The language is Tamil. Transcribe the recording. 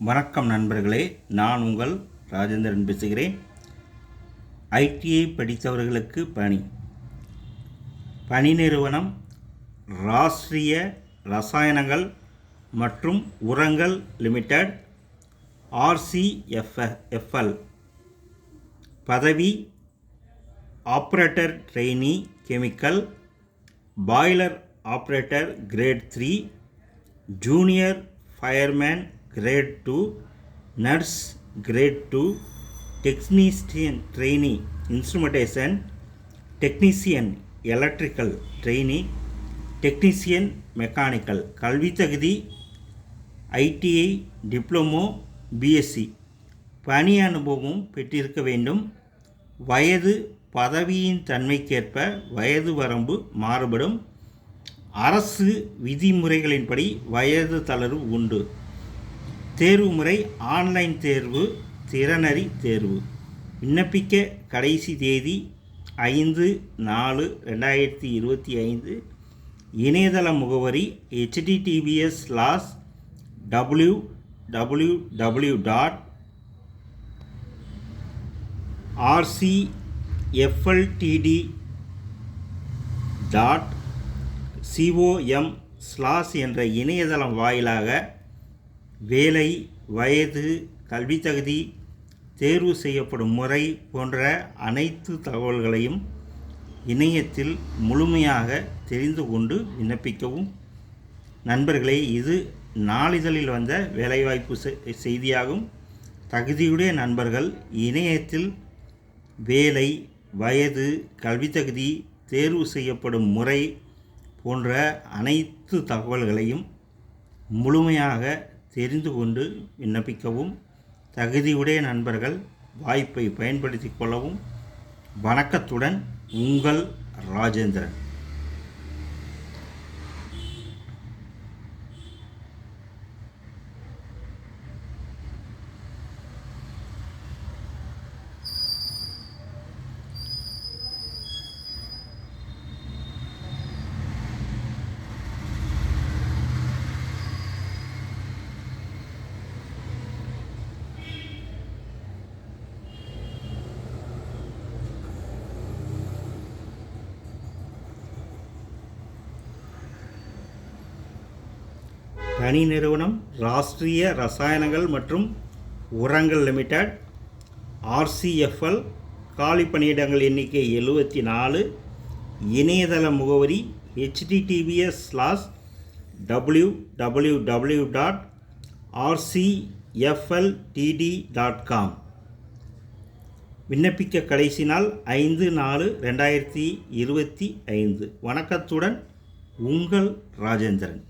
வணக்கம் நண்பர்களே, நான் உங்கள் ராஜேந்திரன் பேசுகிறேன். ஐடிஐ படித்தவர்களுக்கு பணி நிறுவனம் ராஷ்டிரிய ரசாயனங்கள் மற்றும் உரங்கள் லிமிடெட் RCFL. பதவி operator trainee chemical, boiler operator great 3, junior fireman Grade 2, Nurse Grade 2, Technician Trainee Instrumentation, Technician Electrical Trainee, Technician Mechanical. கல்வி தகுதி ITI டிப்ளமோ BSc. பணி அனுபவம் பெற்றிருக்க வேண்டும். வயது பதவியின் தன்மைக்கேற்ப வயது வரம்பு மாறுபடும். அரசு விதிமுறைகளின்படி வயது தளர்வு உண்டு. தேர்வு முறை ஆன்லைன் தேர்வு, திறனறி தேர்வு. விண்ணப்பிக்க கடைசி தேதி 5/4/2025. இணையதள முகவரி https://www.rcfltd.com/ என்ற இணையதளம் வாயிலாக வேலை, வயது, கல்வி தகுதி, தேர்வு செய்யப்படும் முறை போன்ற அனைத்து தகவல்களையும் இணையத்தில் முழுமையாக தெரிந்து கொண்டு விண்ணப்பிக்கவும். நண்பர்களே, இது நாளிதழில் வந்த வேலைவாய்ப்பு செய்தியாகும். தகுதியுடைய நண்பர்கள் இணையத்தில் வேலை, வயது, கல்வி தகுதி, தேர்வு செய்யப்படும் முறை போன்ற அனைத்து தகவல்களையும் முழுமையாக தெரிந்து கொண்டு விண்ணப்பிக்கவும். தகுதியுடைய நண்பர்கள் வாய்ப்பை பயன்படுத்தி கொள்ளவும். வணக்கத்துடன் உங்கள் ராஜேந்திரன். பணி நிறுவனம் ராஷ்டிரிய ரசாயனங்கள் மற்றும் உரங்கள் லிமிடெட் RCFL. காலி பணியிடங்கள் எண்ணிக்கை 74. இணையதள முகவரி https://www.rcfltd.com. விண்ணப்பிக்க கடைசி நாள் 5/4/2025. வணக்கத்துடன் உங்கள் ராஜேந்திரன்.